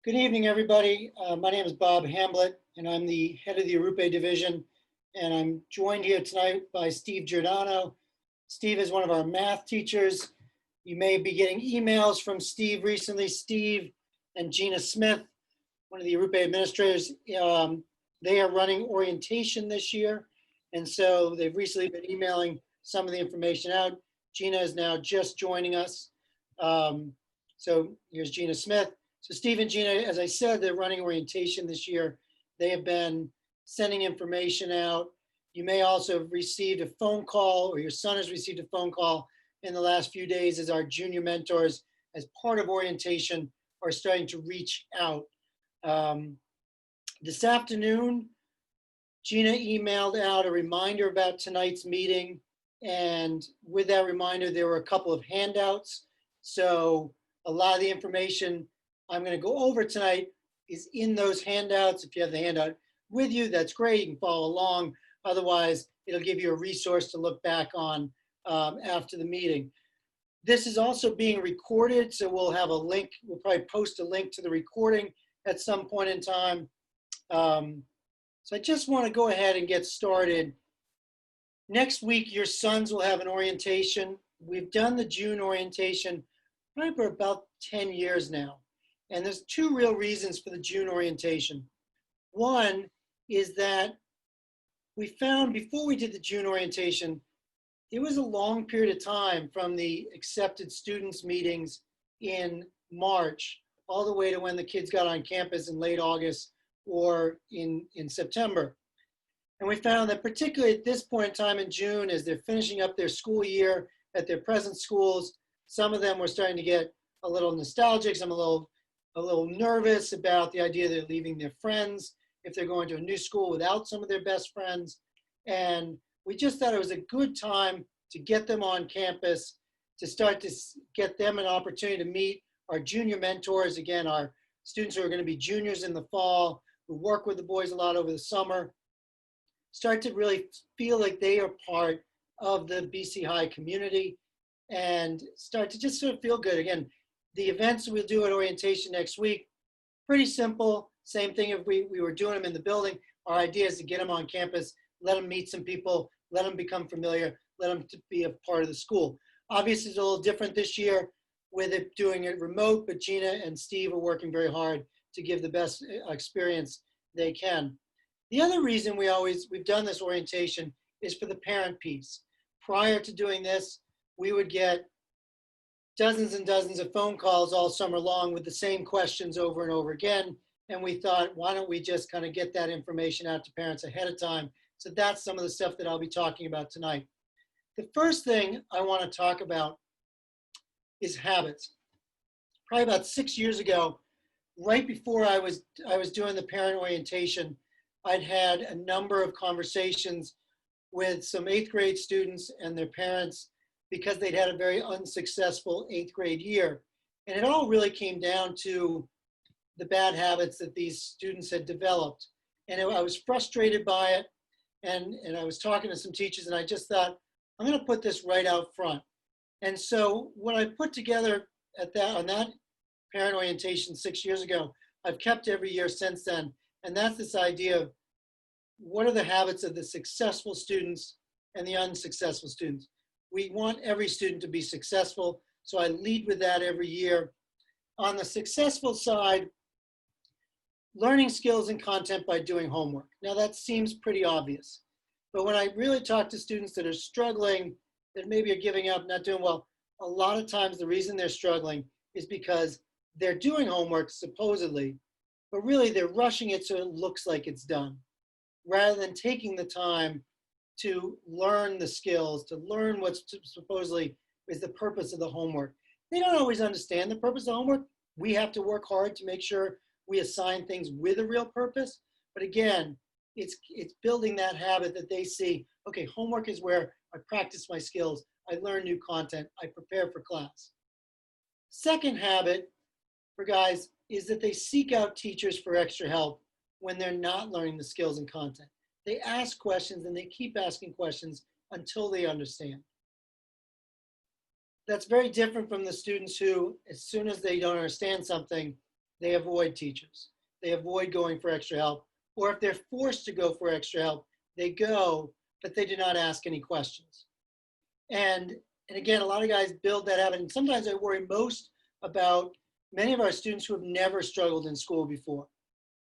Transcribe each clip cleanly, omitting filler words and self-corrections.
Good evening, everybody. My name is Bob Hamblett, and I'm the head of the Arupe division. And I'm joined here tonight by Steve Giordano. Steve is one of our math teachers. You may be getting emails from Steve recently. Steve and Gina Smith, one of the Arupe administrators, they are running orientation this year. And so they've recently been emailing some of the information out. Gina is now just joining us. So here's Gina Smith. So Steve and Gina, as I said, they're running orientation this year. They have been sending information out. You may also have received a phone call, or your son has received a phone call in the last few days as our junior mentors, as part of orientation, are starting to reach out. This afternoon, Gina emailed out a reminder about tonight's meeting. And with that reminder, there were a couple of handouts. So a lot of the information I'm going to go over tonight is in those handouts. If you have the handout with you, that's great. You can follow along. Otherwise, it'll give you a resource to look back on after the meeting. This is also being recorded, so we'll have a link. We'll probably post a link to the recording at some point in time. So I just want to go ahead and get started. Next week, your sons will have an orientation. We've done the June orientation probably for about 10 years now. And there's two real reasons for the June orientation. One is that we found before we did the June orientation, it was a long period of time from the accepted students meetings in March all the way to when the kids got on campus in late August or in September. And we found that particularly at this point in time in June, as they're finishing up their school year at their present schools, some of them were starting to get a little nostalgic, some a little nervous about the idea they're leaving their friends if they're going to a new school without some of their best friends. And we just thought it was a good time to get them on campus, to start to get them an opportunity to meet our junior mentors. Again, our students who are going to be juniors in the fall, who work with the boys a lot over the summer, start to really feel like they are part of the BC High community and start to just sort of feel good. Again, the events we'll do at orientation next week, pretty simple. Same thing if we were doing them in the building. Our idea is to get them on campus, let them meet some people, let them become familiar, let them be a part of the school. Obviously, it's a little different this year with it doing it remote, but Gina and Steve are working very hard to give the best experience they can. The other reason we've done this orientation is for the parent piece. Prior to doing this, we would get dozens and dozens of phone calls all summer long with the same questions over and over again. And we thought, why don't we just kind of get that information out to parents ahead of time? So that's some of the stuff that I'll be talking about tonight. The first thing I want to talk about is habits. Probably about 6 years ago, right before I was doing the parent orientation, I'd had a number of conversations with some 8th grade students and their parents because they'd had a very unsuccessful 8th grade year. And it all really came down to the bad habits that these students had developed. And I was frustrated by it. And I was talking to some teachers and I just thought, I'm gonna put this right out front. And so what I put together on that parent orientation 6 years ago, I've kept every year since then. And that's this idea of what are the habits of the successful students and the unsuccessful students. We want every student to be successful, so I lead with that every year. On the successful side, learning skills and content by doing homework. Now that seems pretty obvious, but when I really talk to students that are struggling, that maybe are giving up, not doing well, a lot of times the reason they're struggling is because they're doing homework supposedly, but really they're rushing it so it looks like it's done, rather than taking the time to learn the skills, to learn what's supposedly is the purpose of the homework. They don't always understand the purpose of homework. We have to work hard to make sure we assign things with a real purpose. But again, it's building that habit that they see, okay, homework is where I practice my skills, I learn new content, I prepare for class. Second habit for guys is that they seek out teachers for extra help when they're not learning the skills and content. They ask questions and they keep asking questions until they understand. That's very different from the students who, as soon as they don't understand something, they avoid teachers. They avoid going for extra help. Or if they're forced to go for extra help, they go, but they do not ask any questions. And again, a lot of guys build that habit. And sometimes I worry most about many of our students who have never struggled in school before.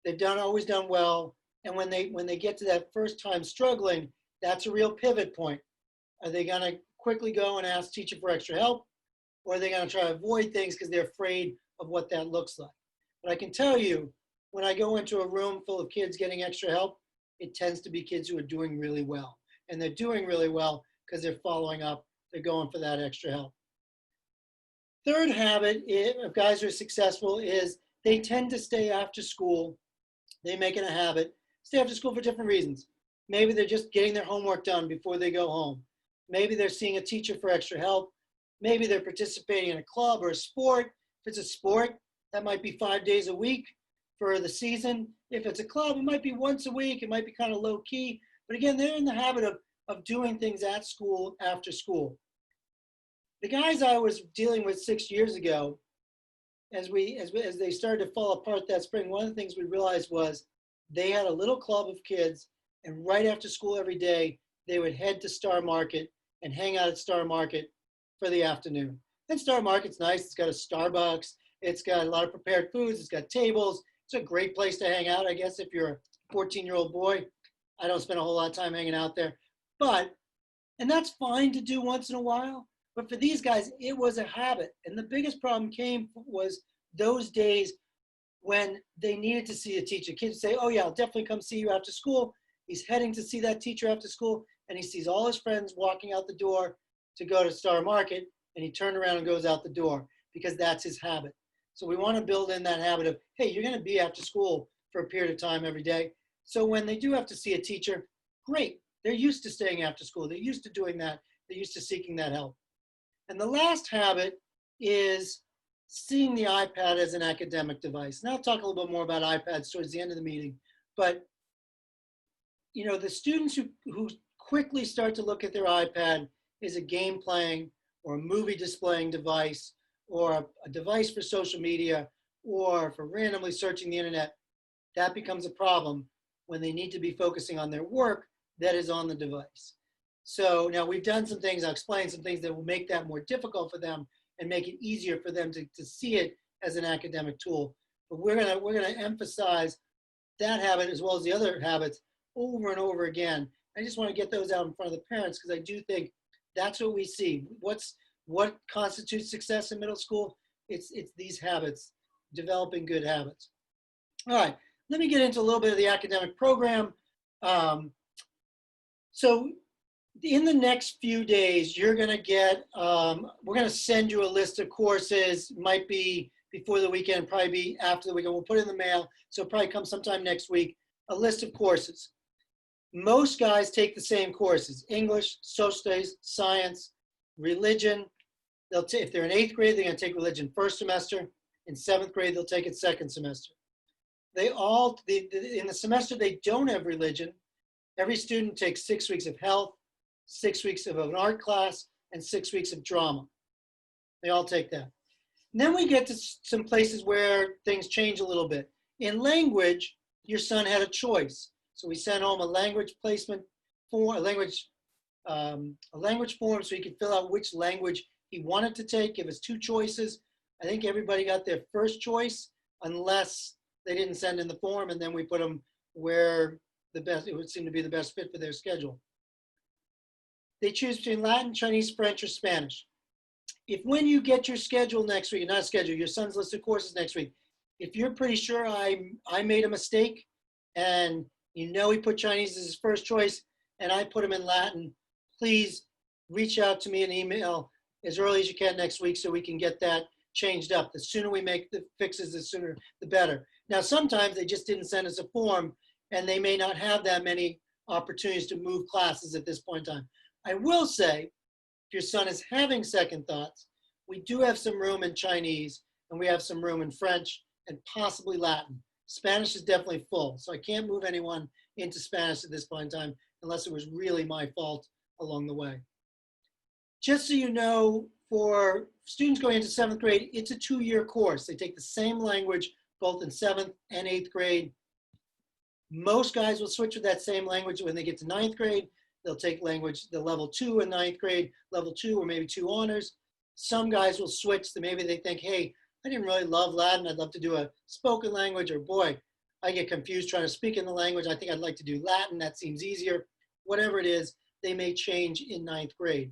They've always done well. And when they get to that first time struggling, that's a real pivot point. Are they gonna quickly go and ask teacher for extra help? Or are they gonna try to avoid things because they're afraid of what that looks like? But I can tell you, when I go into a room full of kids getting extra help, it tends to be kids who are doing really well. And they're doing really well because they're following up, they're going for that extra help. Third habit of guys who are successful is they tend to stay after school. They make it a habit, stay after school for different reasons. Maybe they're just getting their homework done before they go home. Maybe they're seeing a teacher for extra help. Maybe they're participating in a club or a sport. If it's a sport, that might be 5 days a week for the season. If it's a club, it might be once a week. It might be kind of low key. But again, they're in the habit of doing things at school, after school. The guys I was dealing with 6 years ago, as they started to fall apart that spring, one of the things we realized was they had a little club of kids, and right after school every day, they would head to Star Market and hang out at Star Market for the afternoon. And Star Market's nice. It's got a Starbucks. It's got a lot of prepared foods. It's got tables. It's a great place to hang out, I guess, if you're a 14-year-old boy. I don't spend a whole lot of time hanging out there. And that's fine to do once in a while. But for these guys, it was a habit. And the biggest problem was those days when they needed to see a teacher. Kids say, oh yeah, I'll definitely come see you after school. He's heading to see that teacher after school, and he sees all his friends walking out the door to go to Star Market, and he turned around and goes out the door because that's his habit. So we want to build in that habit of, hey, you're going to be after school for a period of time every day. So when they do have to see a teacher, great. They're used to staying after school. They're used to doing that. They're used to seeking that help. And the last habit is seeing the iPad as an academic device. Now I'll talk a little bit more about iPads towards the end of the meeting, but you know, the students who quickly start to look at their iPad as a game playing or a movie displaying device or a device for social media or for randomly searching the internet, that becomes a problem when they need to be focusing on their work that is on the device. So now we've done some things, I'll explain some things that will make that more difficult for them and make it easier for them to see it as an academic tool. But we're gonna emphasize that habit as well as the other habits over and over again. I just want to get those out in front of the parents because I do think that's what we see. What constitutes success in middle school? It's these habits, developing good habits. All right, let me get into a little bit of the academic program. So in the next few days, you're going to get, we're going to send you a list of courses. Might be before the weekend, probably be after the weekend. We'll put it in the mail, so it'll probably come sometime next week. A list of courses. Most guys take the same courses: English, social studies, science, religion. If they're in 8th grade, they're going to take religion first semester. In 7th grade, they'll take it second semester. In the semester they don't have religion, every student takes 6 weeks of health, 6 weeks of an art class, and 6 weeks of drama. They all take that. And then we get to some places where things change a little bit. In language, your son had a choice. So we sent home a language placement form, a language form so he could fill out which language he wanted to take, give us 2 choices. I think everybody got their first choice, unless they didn't send in the form, and then we put them where it would seem to be the best fit for their schedule. They choose between Latin, Chinese, French, or Spanish. If when you get your schedule next week, not schedule, your son's list of courses next week, if you're pretty sure I made a mistake and you know he put Chinese as his first choice and I put him in Latin, please reach out to me an email as early as you can next week so we can get that changed up. The sooner we make the fixes, the sooner the better. Now, sometimes they just didn't send us a form and they may not have that many opportunities to move classes at this point in time. I will say, if your son is having second thoughts, we do have some room in Chinese and we have some room in French and possibly Latin. Spanish is definitely full, so I can't move anyone into Spanish at this point in time unless it was really my fault along the way. Just so you know, for students going into 7th grade, it's a 2-year course. They take the same language both in 7th and 8th grade. Most guys will switch with that same language when they get to 9th grade. They'll take language, the level 2 in 9th grade, level 2 or maybe 2 honors. Some guys will switch to maybe they think, hey, I didn't really love Latin. I'd love to do a spoken language, or boy, I get confused trying to speak in the language. I think I'd like to do Latin. That seems easier. Whatever it is, they may change in 9th grade.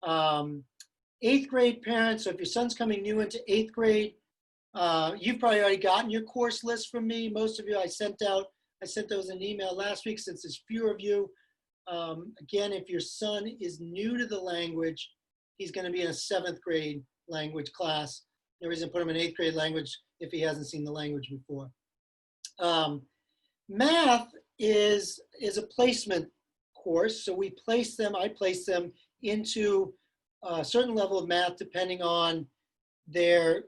8th grade parents, so if your son's coming new into 8th grade, you've probably already gotten your course list from me. Most of you I sent those in an email last week since there's fewer of you. Again, if your son is new to the language, he's going to be in a 7th grade language class. No reason to put him in 8th grade language if he hasn't seen the language before. Math is a placement course, so I place them into a certain level of math depending on the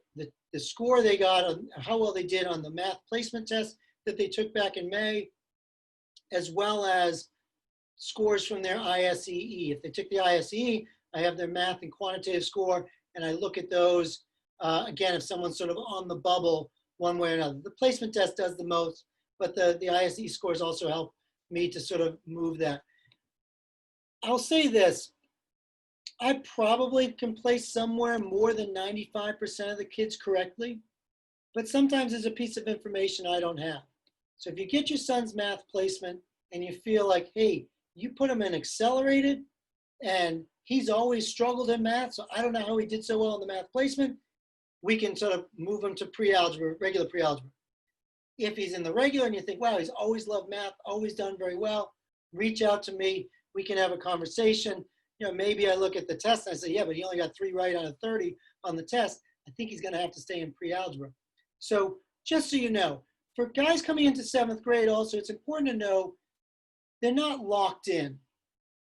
score they got, on how well they did on the math placement test that they took back in May, as well as scores from their ISEE. If they took the ISEE, I have their math and quantitative score, and I look at those. Again, if someone's sort of on the bubble one way or another. The placement test does the most, but the ISEE scores also help me to sort of move that. I'll say this, I probably can place somewhere more than 95% of the kids correctly, but sometimes there's a piece of information I don't have. So if you get your son's math placement and you feel like, hey, you put him in accelerated and he's always struggled in math, so I don't know how he did so well in the math placement, we can sort of move him to pre-algebra, regular pre-algebra. If he's in the regular and you think, wow, he's always loved math, always done very well, reach out to me. We can have a conversation. You know, maybe I look at the test and I say, yeah, but he only got 3 right out of 30 on the test. I think he's going to have to stay in pre-algebra. So just so you know, for guys coming into 7th grade also, it's important to know they're not locked in.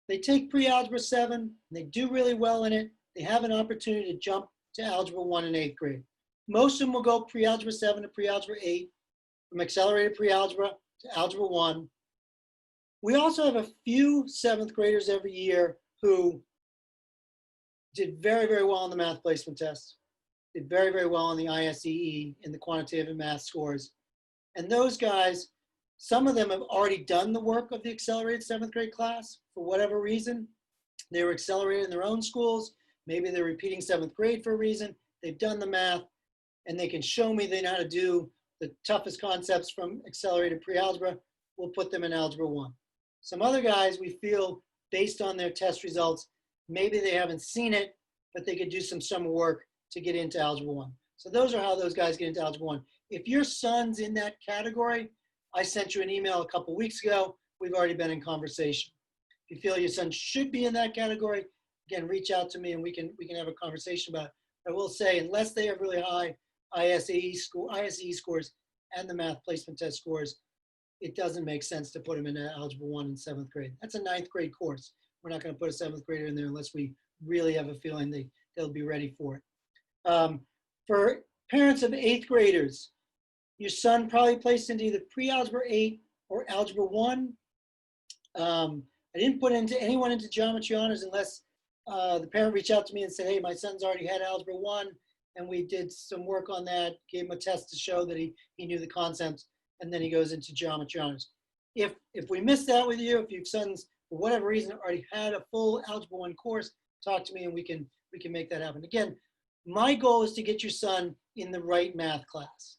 They take pre-algebra 7, and they do really well in it. They have an opportunity to jump to algebra 1 in 8th grade. Most of them will go pre-algebra 7 to pre-algebra 8, from accelerated pre-algebra to algebra 1. We also have a few 7th graders every year who did very, very well on the math placement test, did very, very well on the ISEE in the quantitative and math scores. And those guys, some of them have already done the work of the accelerated 7th grade class for whatever reason. They were accelerated in their own schools. Maybe they're repeating 7th grade for a reason. They've done the math and they can show me they know how to do the toughest concepts from accelerated pre-algebra. We'll put them in algebra 1. Some other guys we feel based on their test results, maybe they haven't seen it, but they could do some summer work to get into algebra 1. So those are how those guys get into algebra 1. If your son's in that category, I sent you an email a couple weeks ago. We've already been in conversation. If you feel your son should be in that category, again, reach out to me and we can have a conversation about it. I will say, unless they have really high ISEE scores and the math placement test scores, it doesn't make sense to put them in algebra 1 in 7th grade. That's a 9th grade course. We're not going to put a 7th grader in there unless we really have a feeling they'll be ready for it. For parents of 8th graders, your son probably placed into either pre-algebra 8 or algebra 1. I didn't put anyone into geometry honors unless the parent reached out to me and said, hey, my son's already had algebra 1, and we did some work on that, gave him a test to show that he knew the concepts, and then he goes into geometry honors. If we missed that with you, if your son's, for whatever reason, already had a full algebra 1 course, talk to me and we can make that happen. Again, my goal is to get your son in the right math class.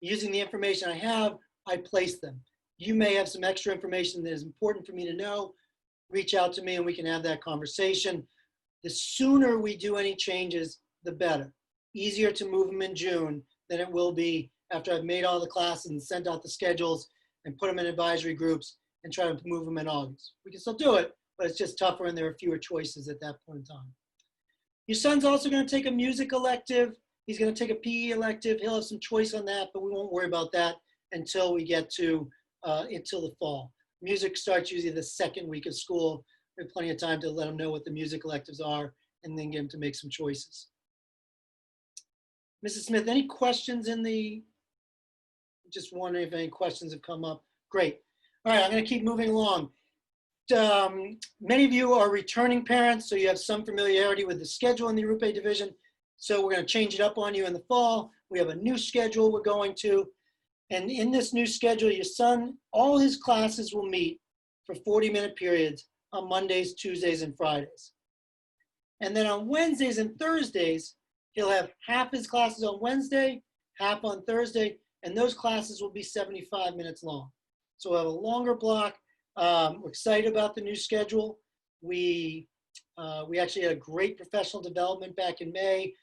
Using the information I have, I place them. You may have some extra information that is important for me to know. Reach out to me and we can have that conversation. The sooner we do any changes, the better. Easier to move them in June than it will be after I've made all the classes and sent out the schedules and put them in advisory groups and try to move them in August. We can still do it, but it's just tougher and there are fewer choices at that point in time. Your son's also going to take a music elective. He's going to take a PE elective. He'll have some choice on that, but we won't worry about that until we get to until the fall. Music starts usually the 2nd week of school. We have plenty of time to let him know what the music electives are and then get him to make some choices. Mrs. Smith, any questions just wondering if any questions have come up. Great. All right, I'm going to keep moving along. Many of you are returning parents, so you have some familiarity with the schedule in the Group A division. So we're going to change it up on you in the fall. We have a new schedule we're going to. And in this new schedule, your son, all his classes will meet for 40-minute periods on Mondays, Tuesdays, and Fridays. And then on Wednesdays and Thursdays, he'll have half his classes on Wednesday, half on Thursday, and those classes will be 75 minutes long. So we'll have a longer block. We're excited about the new schedule. We actually had a great professional development back in May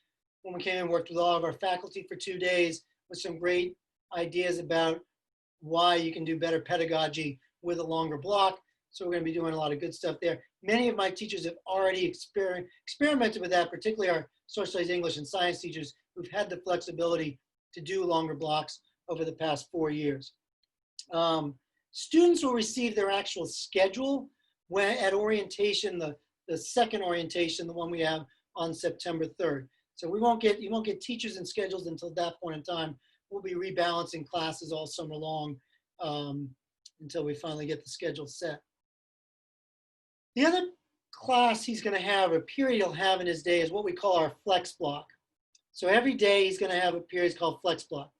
when we came and worked with all of our faculty for 2 days with some great ideas about why you can do better pedagogy with a longer block. So we're going to be doing a lot of good stuff there. Many of my teachers have already experimented with that, particularly our social studies, English, and science teachers who've had the flexibility to do longer blocks over the past 4 years. Students will receive their actual schedule when at orientation, the second orientation, the one we have on September 3rd. So you won't get teachers and schedules until that point in time. We'll be rebalancing classes all summer long until we finally get the schedule set. The other class he's going to have, a period he'll have in his day, is what we call our flex block. So every day he's going to have a period called flex block.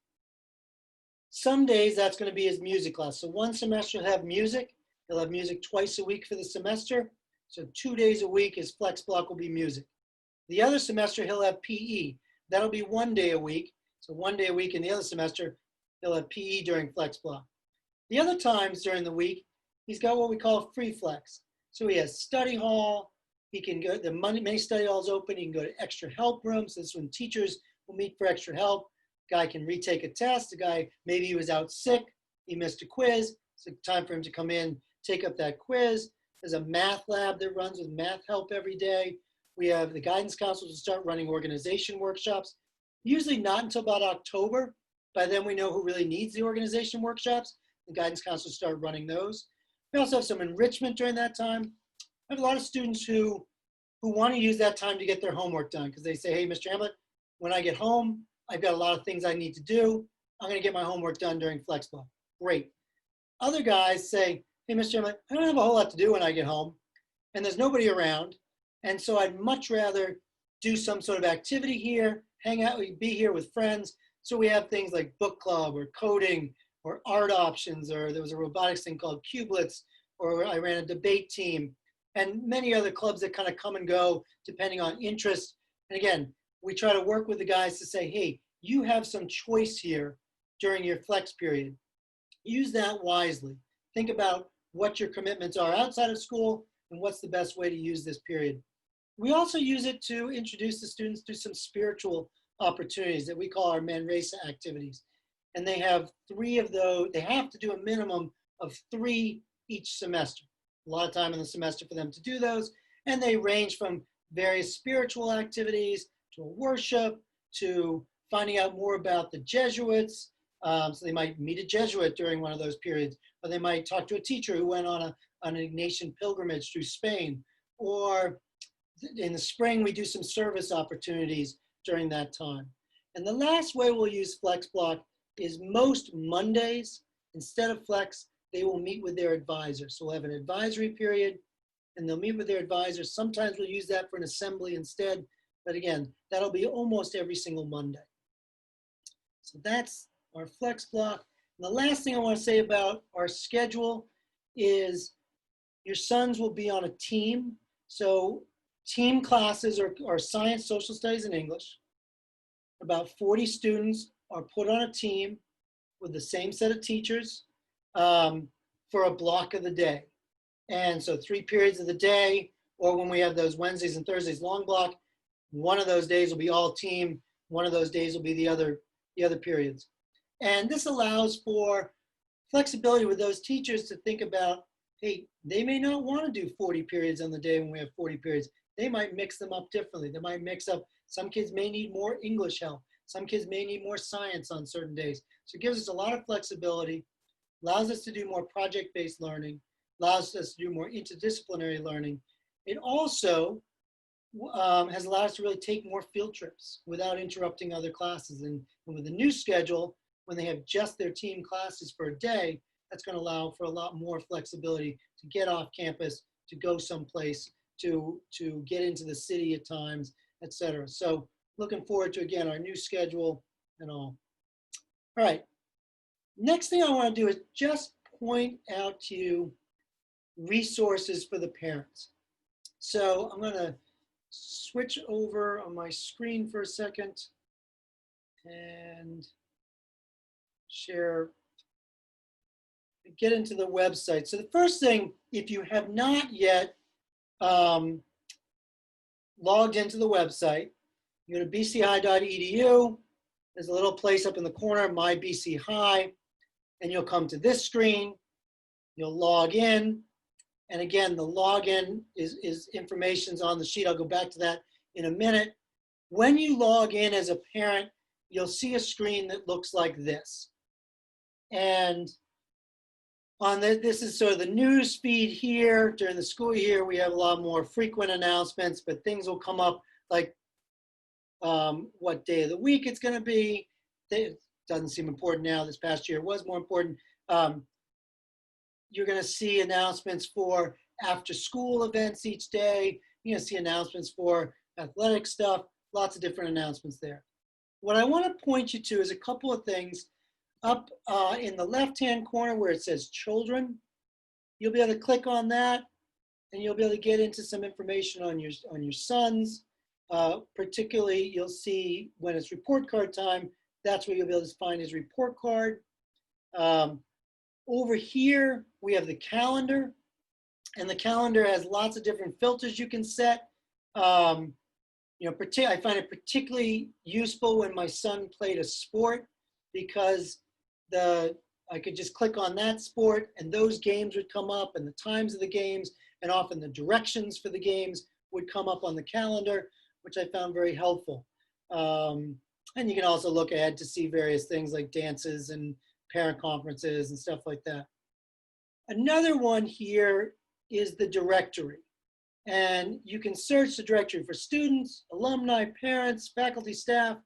Some days that's going to be his music class. So one semester he'll have music. He'll have music twice a week for the semester. So 2 days a week his flex block will be music. The other semester he'll have PE. That'll be 1 day a week. So 1 day a week in the other semester he'll have PE during flex block. The other times during the week he's got what we call free flex. So he has study hall. He can go, many study halls open. He can go to extra help rooms. This is when teachers will meet for extra help. Guy can retake a test. The guy, maybe he was out sick. He missed a quiz. It's time for him to come in, take up that quiz. There's a math lab that runs with math help every day. We have the guidance counselors to start running organization workshops. Usually not until about October. By then we know who really needs the organization workshops. The guidance counselors start running those. We also have some enrichment during that time. I have a lot of students who want to use that time to get their homework done because they say, hey, Mr. Hamlet, when I get home, I've got a lot of things I need to do. I'm going to get my homework done during flex block. Great. Other guys say, hey, Mr. Hamlet, I don't have a whole lot to do when I get home, and there's nobody around, and so I'd much rather do some sort of activity here, hang out, be here with friends. So we have things like book club or coding or art options, or there was a robotics thing called Cubelets, or I ran a debate team, and many other clubs that kind of come and go depending on interest. And again, we try to work with the guys to say, hey, you have some choice here during your flex period. Use that wisely. Think about what your commitments are outside of school and what's the best way to use this period. We also use it to introduce the students to some spiritual opportunities that we call our Manresa activities. And they have 3 of those. They have to do a minimum of 3 each semester. A lot of time in the semester for them to do those. And they range from various spiritual activities to worship, to finding out more about the Jesuits. So they might meet a Jesuit during one of those periods, or they might talk to a teacher who went on an Ignatian pilgrimage through Spain. Or in the spring, we do some service opportunities during that time. And the last way we'll use Flex Block is most Mondays, instead of Flex, they will meet with their advisor. So we'll have an advisory period, and they'll meet with their advisor. Sometimes we'll use that for an assembly instead. But again, that'll be almost every single Monday. So that's our Flex Block. And the last thing I want to say about our schedule is your sons will be on a team. So team classes are science, social studies, and English. About 40 students are put on a team with the same set of teachers for a block of the day. And so 3 periods of the day, or when we have those Wednesdays and Thursdays long block, one of those days will be all team, one of those days will be the other periods. And this allows for flexibility with those teachers to think about, hey, they may not want to do 40 periods on the day when we have 40 periods. They might mix them up differently. They might mix up, some kids may need more English help. Some kids may need more science on certain days. So it gives us a lot of flexibility, allows us to do more project-based learning, allows us to do more interdisciplinary learning. It also has allowed us to really take more field trips without interrupting other classes. And with the new schedule, when they have just their team classes for a day, that's going to allow for a lot more flexibility to get off campus, to go someplace, to get into the city at times, et cetera. So looking forward to, again, our new schedule and all. All right. Next thing I want to do is just point out to you resources for the parents. So I'm going to switch over on my screen for a second and share, get into the website. So the first thing, if you have not yet logged into the website, you go to bchi.edu. There's a little place up in the corner, My BC High, and you'll come to this screen. You'll log in. And again, the login is information's on the sheet. I'll go back to that in a minute. When you log in as a parent, you'll see a screen that looks like this. And on this is sort of the news feed here. During the school year, we have a lot more frequent announcements, but things will come up like what day of the week it's going to be. It doesn't seem important now. This past year was more important. You're going to see announcements for after school events each day. You're going to see announcements for athletic stuff, lots of different announcements there. What I want to point you to is a couple of things. Up in the left-hand corner where it says children, you'll be able to click on that and you'll be able to get into some information on your sons. Particularly, you'll see when it's report card time, that's where you'll be able to find his report card. Over here, we have the calendar, and the calendar has lots of different filters you can set. I find it particularly useful when my son played a sport because I could just click on that sport and those games would come up and the times of the games and often the directions for the games would come up on the calendar, which I found very helpful. And you can also look ahead to see various things like dances and parent conferences and stuff like that. Another one here is the directory. And you can search the directory for students, alumni, parents, faculty, staff.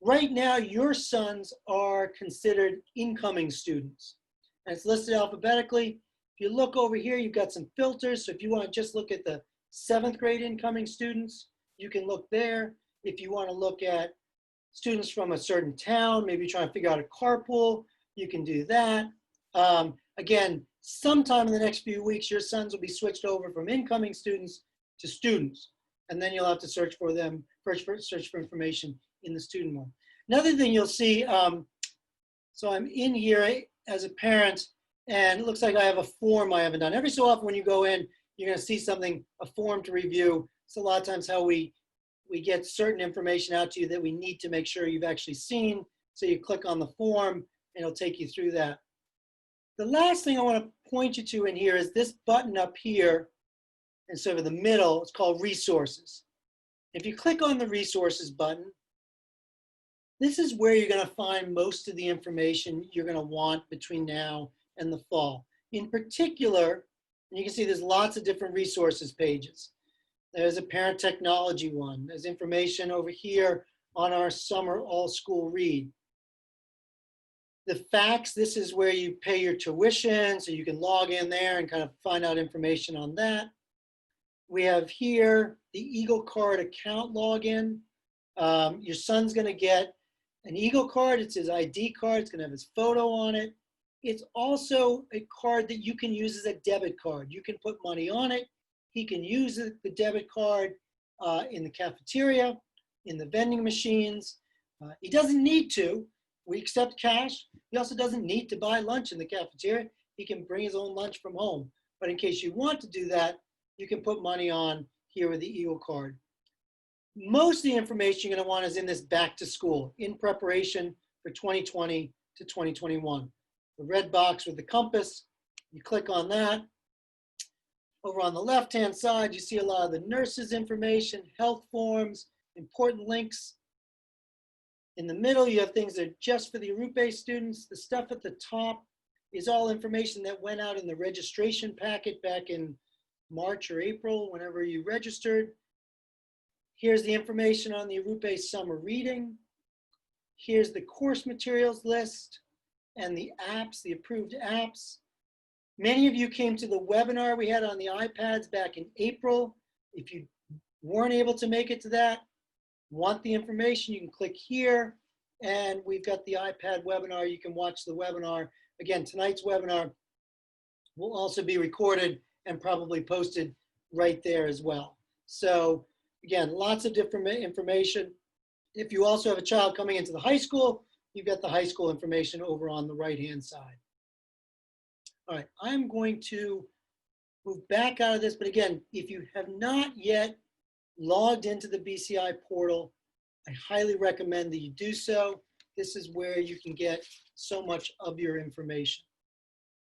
Right now, your sons are considered incoming students. And it's listed alphabetically. If you look over here, you've got some filters. So if you want to just look at the 7th grade incoming students, you can look there. If you want to look at students from a certain town, maybe trying to figure out a carpool, you can do that. Again, sometime in the next few weeks, your sons will be switched over from incoming students to students. And then you'll have to search for them, search for information in the student one. Another thing you'll see, so I'm in here as a parent, and it looks like I have a form I haven't done. Every so often when you go in, you're gonna see something, a form to review. It's a lot of times how we get certain information out to you that we need to make sure you've actually seen. So you click on the form and it'll take you through that. The last thing I want to point you to in here is this button up here, and sort of in the middle, it's called resources. If you click on the resources button, this is where you're going to find most of the information you're going to want between now and the fall. In particular, and you can see there's lots of different resources pages. There's a parent technology one. There's information over here on our summer all-school read. The facts, this is where you pay your tuition, so you can log in there and kind of find out information on that. We have here the Eagle Card account login. Your son's gonna get an Eagle Card. It's his ID card. It's gonna have his photo on it. It's also a card that you can use as a debit card. You can put money on it. He can use the debit card in the cafeteria, in the vending machines. He doesn't need to. We accept cash. He also doesn't need to buy lunch in the cafeteria. He can bring his own lunch from home. But in case you want to do that, you can put money on here with the Eagle Card. Most of the information you're going to want is in this back to school, in preparation for 2020 to 2021. The red box with the compass, you click on that. Over on the left-hand side, you see a lot of the nurses' information, health forms, important links. In the middle, you have things that are just for the Arupe students. The stuff at the top is all information that went out in the registration packet back in March or April, whenever you registered. Here's the information on the Arupe summer reading. Here's the course materials list and the apps, the approved apps. Many of you came to the webinar we had on the iPads back in April. If you weren't able to make it to that, want the information, you can click here, and we've got the iPad webinar. You can watch the webinar. Again, tonight's webinar will also be recorded and probably posted right there as well. So again, lots of different information. If you also have a child coming into the high school, you've got the high school information over on the right-hand side. All right, I'm going to move back out of this, but again, if you have not yet logged into the BCI portal, I highly recommend that you do so. This is where you can get so much of your information.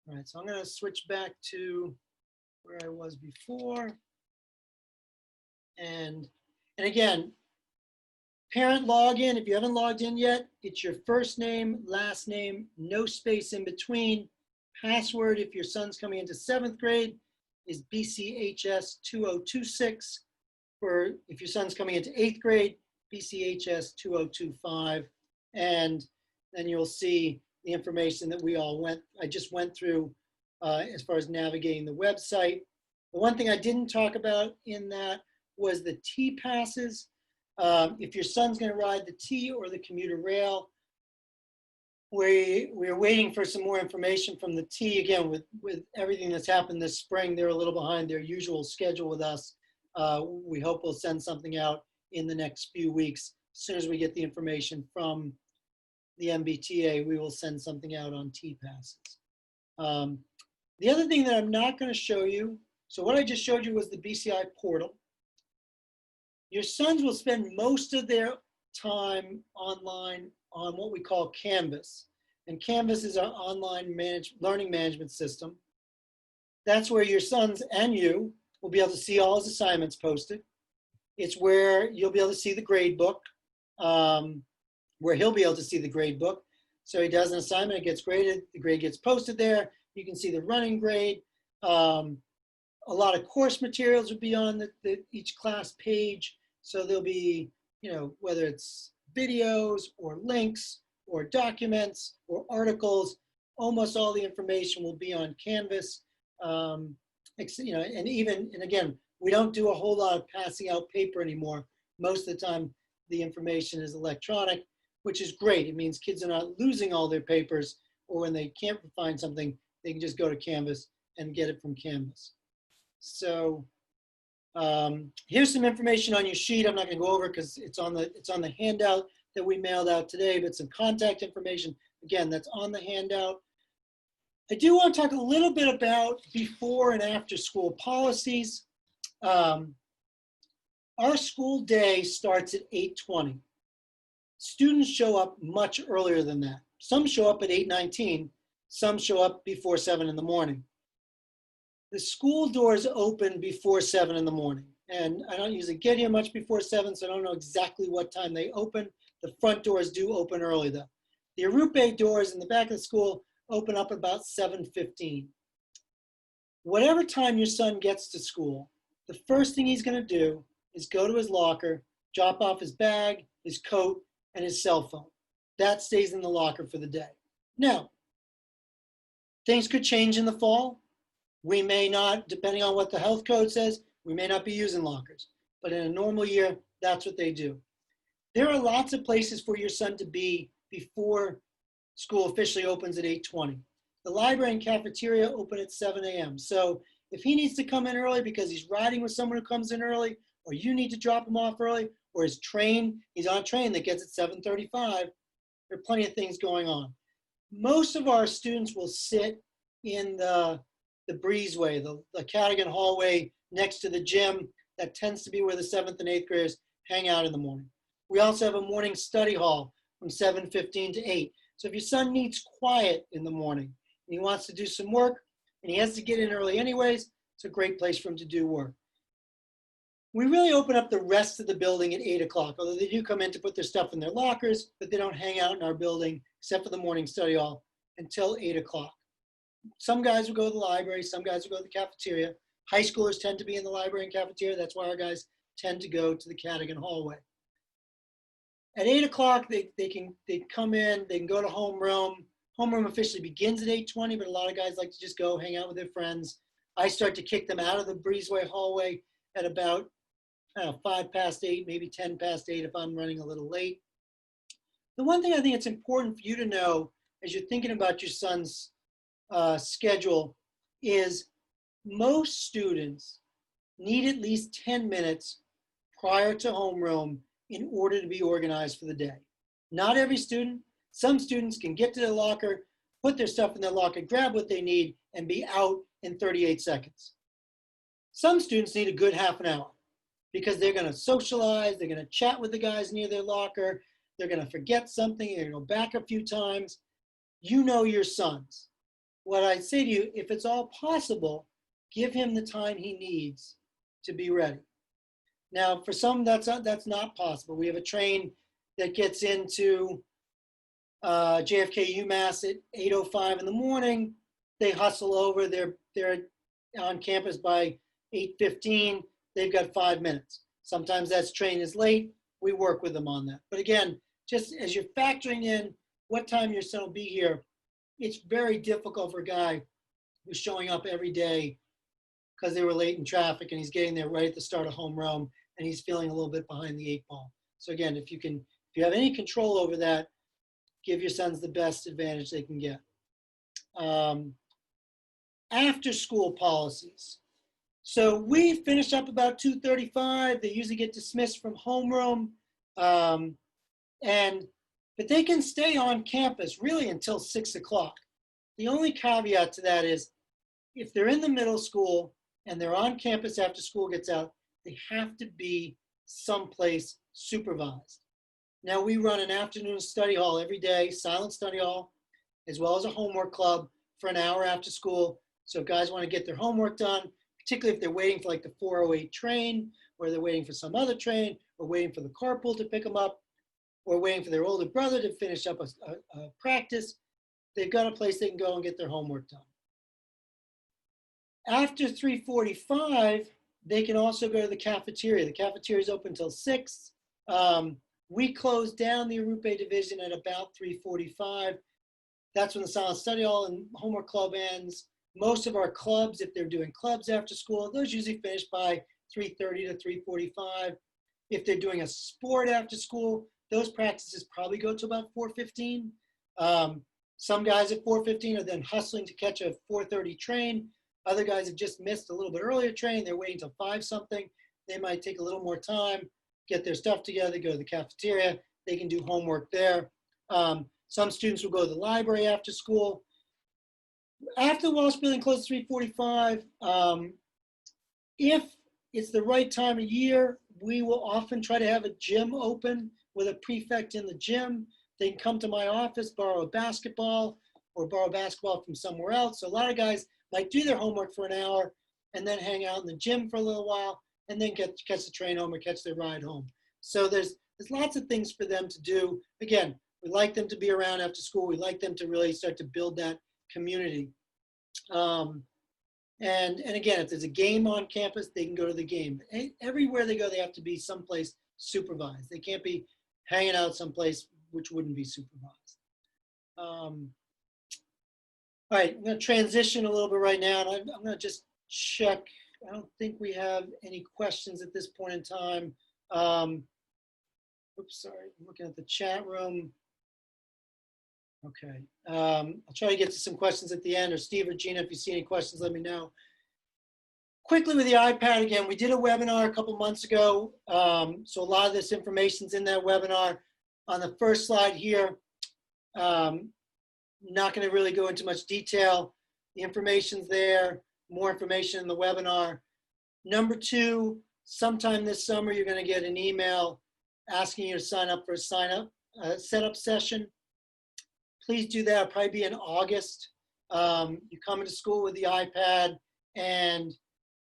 All right, so I'm going to switch back to where I was before. And again, parent login, if you haven't logged in yet, it's your first name, last name, no space in between. Password, if your son's coming into 7th grade, is BCHS 2026. For if your son's coming into 8th grade, BCHS 2025. And then you'll see the information that I just went through as far as navigating the website. The one thing I didn't talk about in that was the T passes. If your son's going to ride the T or the commuter rail, we're waiting for some more information from the T. Again, with everything that's happened this spring, they're a little behind their usual schedule with us. We hope we'll send something out in the next few weeks. As soon as we get the information from the MBTA, we will send something out on T passes. The other thing that I'm not going to show you, so what I just showed you was the BCI portal. Your sons will spend most of their time online on what we call Canvas. And Canvas is our online learning management system. That's where your sons and you will be able to see all his assignments posted. It's where you'll be able to see the grade book, where he'll be able to see the grade book. So he does an assignment, it gets graded, the grade gets posted there. You can see the running grade. A lot of course materials will be on each class page. So there'll be, whether it's videos or links or documents or articles, almost all the information will be on Canvas. And again, we don't do a whole lot of passing out paper anymore. Most of the time, the information is electronic, which is great. It means kids are not losing all their papers, or when they can't find something, they can just go to Canvas and get it from Canvas. So here's some information on your sheet. I'm not going to go over because it's on the handout that we mailed out today, but some contact information, again, that's on the handout. I do want to talk a little bit about before and after school policies. Our school day starts at 8:20. Students show up much earlier than that. Some show up at 8:19. Some show up before 7 in the morning. The school doors open before 7 in the morning. And I don't usually get here much before 7, so I don't know exactly what time they open. The front doors do open early though. The Arupe doors in the back of the school open up about 7:15. Whatever time your son gets to school, the first thing he's going to do is go to his locker, drop off his bag, his coat, and his cell phone. That stays in the locker for the day. Now, things could change in the fall. We may not, depending on what the health code says, we may not be using lockers. But in a normal year, that's what they do. There are lots of places for your son to be before school officially opens at 8:20. The library and cafeteria open at 7 a.m. So if he needs to come in early because he's riding with someone who comes in early, or you need to drop him off early, or his train, he's on a train that gets at 7:35, there are plenty of things going on. Most of our students will sit in the breezeway, the Cadigan hallway next to the gym. That tends to be where the 7th and 8th graders hang out in the morning. We also have a morning study hall from 7:15 to 8. So if your son needs quiet in the morning and he wants to do some work and he has to get in early anyways, it's a great place for him to do work. We really open up the rest of the building at 8 o'clock, although they do come in to put their stuff in their lockers, but they don't hang out in our building except for the morning study hall until 8 o'clock. Some guys will go to the library, some guys will go to the cafeteria. High schoolers tend to be in the library and cafeteria. That's why our guys tend to go to the Cadigan hallway. At 8 o'clock, they come in, they can go to homeroom. Homeroom officially begins at 8:20, but a lot of guys like to just go hang out with their friends. I start to kick them out of the breezeway hallway at about I don't know, 5 past 8, maybe 10 past 8 if I'm running a little late. The one thing I think it's important for you to know as you're thinking about your son's schedule is most students need at least 10 minutes prior to homeroom in order to be organized for the day. Not every student. Some students can get to their locker, put their stuff in their locker, grab what they need, and be out in 38 seconds. Some students need a good half an hour because they're going to socialize, they're going to chat with the guys near their locker, they're going to forget something, they're going to go back a few times. You know your sons. What I say to you, if it's all possible, give him the time he needs to be ready. Now, for some, that's not possible. We have a train that gets into JFK UMass at 8:05 in the morning. They hustle over. They're on campus by 8:15. They've got 5 minutes. Sometimes that train is late. We work with them on that. But again, just as you're factoring in what time your son will be here, it's very difficult for a guy who's showing up every day because they were late in traffic and he's getting there right at the start of homeroom and he's feeling a little bit behind the 8 ball. So again, if you have any control over that, give your sons the best advantage they can get. After school policies. So we finish up about 2:35. They usually get dismissed from homeroom. But they can stay on campus really until 6 o'clock. The only caveat to that is if they're in the middle school and they're on campus after school gets out, they have to be someplace supervised. Now we run an afternoon study hall every day, silent study hall, as well as a homework club for an hour after school. So if guys want to get their homework done, particularly if they're waiting for like the 4:08 train, or they're waiting for some other train, or waiting for the carpool to pick them up, or waiting for their older brother to finish up a practice, they've got a place they can go and get their homework done. After 3:45, they can also go to the cafeteria. The cafeteria is open until 6. We close down the Arupe division at about 3:45. That's when the silent study hall and homework club ends. Most of our clubs, if they're doing clubs after school, those usually finish by 3:30 to 3:45. If they're doing a sport after school, those practices probably go to about 4:15. Some guys at 4:15 are then hustling to catch a 4:30 train. Other guys have just missed a little bit earlier train. They're waiting till 5 something. They might take a little more time, get their stuff together, go to the cafeteria. They can do homework there. Some students will go to the library after school. After the Walsh Building closes 3:45, if it's the right time of year, we will often try to have a gym open with a prefect in the gym. They can come to my office, borrow a basketball, or borrow basketball from somewhere else. So a lot of guys might do their homework for an hour and then hang out in the gym for a little while and then catch the train home or catch their ride home. So there's lots of things for them to do. Again, we like them to be around after school. We like them to really start to build that community. And again, if there's a game on campus, they can go to the game. Everywhere they go, they have to be someplace supervised. They can't be hanging out someplace which wouldn't be supervised. All right, I'm going to transition a little bit right now, and I'm going to just check. I don't think we have any questions at this point in time. Oops, sorry, I'm looking at the chat room. Okay, I'll try to get to some questions at the end, or Steve or Gina, if you see any questions, let me know. Quickly with the iPad again, we did a webinar a couple months ago, so a lot of this information's in that webinar. On the first slide here, not going to really go into much detail. The information's there, more information in the webinar. Number 2, sometime this summer, you're going to get an email asking you to sign up for a setup session. Please do that. It'll probably be in August. You come into school with the iPad, and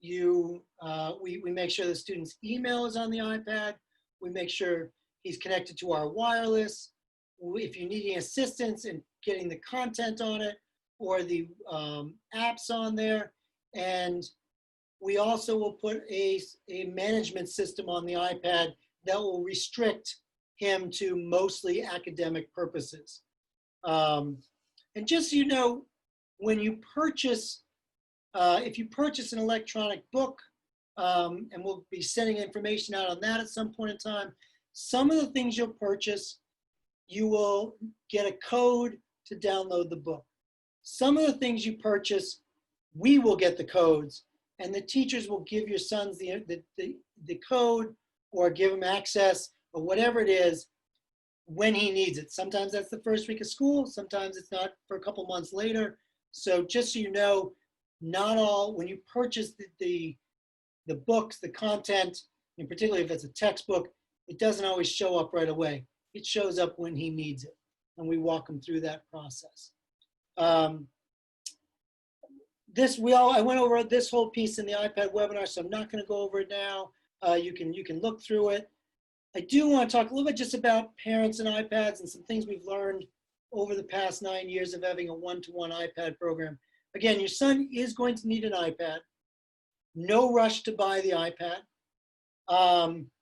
we make sure the student's email is on the iPad. We make sure he's connected to our wireless. If you need any assistance in getting the content on it or the apps on there, and we also will put a management system on the iPad that will restrict him to mostly academic purposes. And just so you know, when you purchase, if you purchase an electronic book, and we'll be sending information out on that at some point in time. Some of the things you'll purchase, you will get a code to download the book. Some of the things you purchase, we will get the codes, and the teachers will give your sons the code or give him access or whatever it is when he needs it. Sometimes that's the first week of school. Sometimes it's not for a couple months later. So just so you know, not all, when you purchase the books, the content, and particularly if it's a textbook, it doesn't always show up right away. It shows up when he needs it, and we walk him through that process. I went over this whole piece in the iPad webinar, so I'm not going to go over it now. You can look through it. I do want to talk a little bit just about parents and iPads and some things we've learned over the past 9 years of having a one-to-one iPad program. Again, your son is going to need an iPad. No rush to buy the iPad.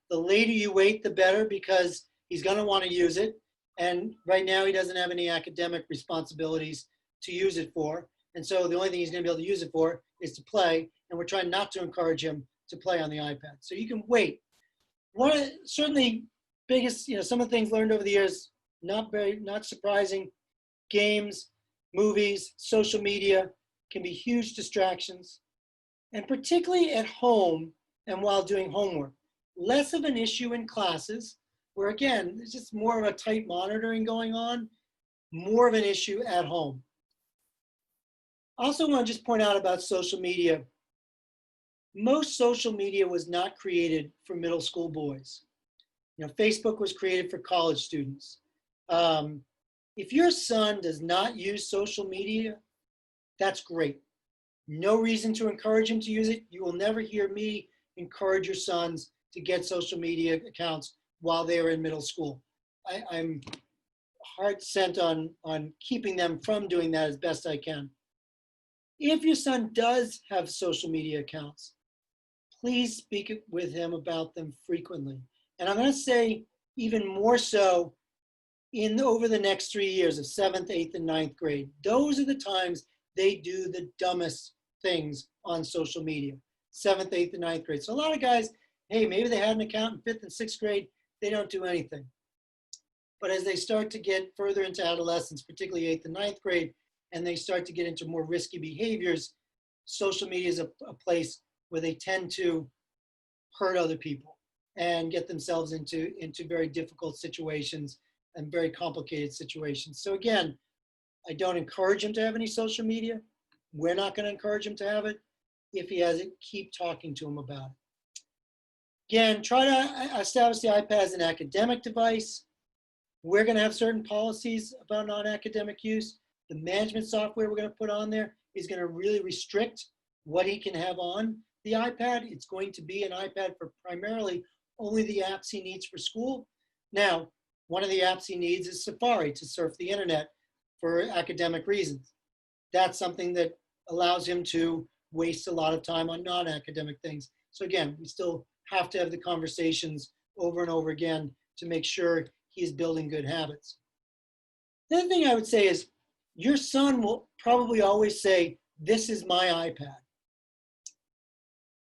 The later you wait, the better, because he's going to want to use it. And right now he doesn't have any academic responsibilities to use it for. And so the only thing he's going to be able to use it for is to play. And we're trying not to encourage him to play on the iPad. So you can wait. Certainly biggest, some of the things learned over the years, not surprising. Games, movies, social media can be huge distractions. And particularly at home and while doing homework. Less of an issue in classes, where again, there's just more of a tight monitoring going on, more of an issue at home. I also want to just point out about social media. Most social media was not created for middle school boys. Facebook was created for college students. If your son does not use social media, that's great. No reason to encourage him to use it. You will never hear me encourage your sons to get social media accounts while they are in middle school. I'm hard set on keeping them from doing that as best I can. If your son does have social media accounts, please speak with him about them frequently. And I'm going to say even more so over the next 3 years of 7th, 8th, and 9th grade. Those are the times they do the dumbest things on social media, 7th, 8th, and 9th grade. So a lot of guys, hey, maybe they had an account in 5th and 6th grade, they don't do anything. But as they start to get further into adolescence, particularly 8th and 9th grade, and they start to get into more risky behaviors, social media is a place where they tend to hurt other people and get themselves into very difficult situations and very complicated situations. So again, I don't encourage him to have any social media. We're not going to encourage him to have it. If he has it, keep talking to him about it. Again, try to establish the iPad as an academic device. We're going to have certain policies about non-academic use. The management software we're going to put on there is going to really restrict what he can have on the iPad. It's going to be an iPad for primarily only the apps he needs for school. Now, one of the apps he needs is Safari to surf the internet for academic reasons. That's something that allows him to waste a lot of time on non-academic things. So again, we still have to have the conversations over and over again to make sure he's building good habits. The other thing I would say is your son will probably always say, "This is my iPad."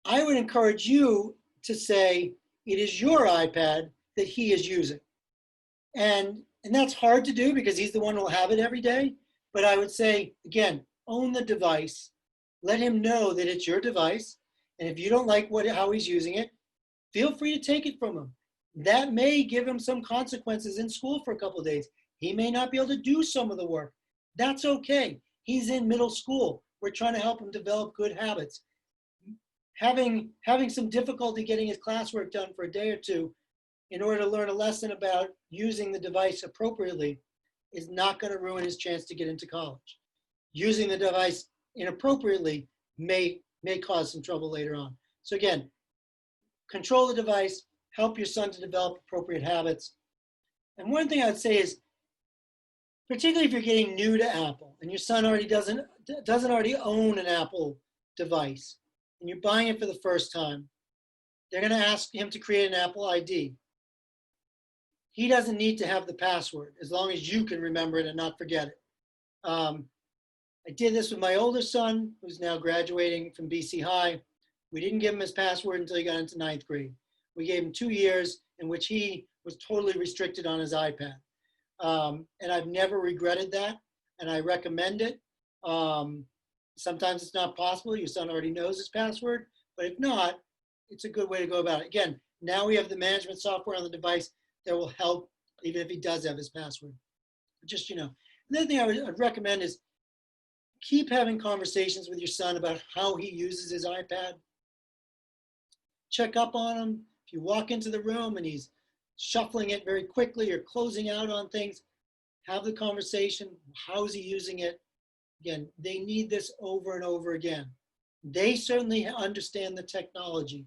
I would encourage you to say, "It is your iPad that he is using." And that's hard to do because he's the one who will have it every day. But I would say, again, own the device. Let him know that it's your device. And if you don't like how he's using it, feel free to take it from him. That may give him some consequences in school for a couple of days. He may not be able to do some of the work. That's okay. He's in middle school. We're trying to help him develop good habits. Having some difficulty getting his classwork done for a day or two in order to learn a lesson about using the device appropriately is not going to ruin his chance to get into college. Using the device inappropriately may cause some trouble later on. So again, control the device, help your son to develop appropriate habits. And one thing I would say is, particularly if you're getting new to Apple and your son already doesn't already own an Apple device and you're buying it for the first time, they're going to ask him to create an Apple ID. He doesn't need to have the password as long as you can remember it and not forget it. I did this with my older son, who's now graduating from BC High. We didn't give him his password until he got into 9th grade. We gave him 2 years in which he was totally restricted on his iPad. And I've never regretted that, and I recommend it. Sometimes it's not possible. Your son already knows his password, but if not, it's a good way to go about it. Again, now we have the management software on the device that will help even if he does have his password. Just, another thing I'd recommend is keep having conversations with your son about how he uses his iPad. Check up on him. If you walk into the room and he's shuffling it very quickly or closing out on things, have the conversation. How is he using it? Again, they need this over and over again. They certainly understand the technology.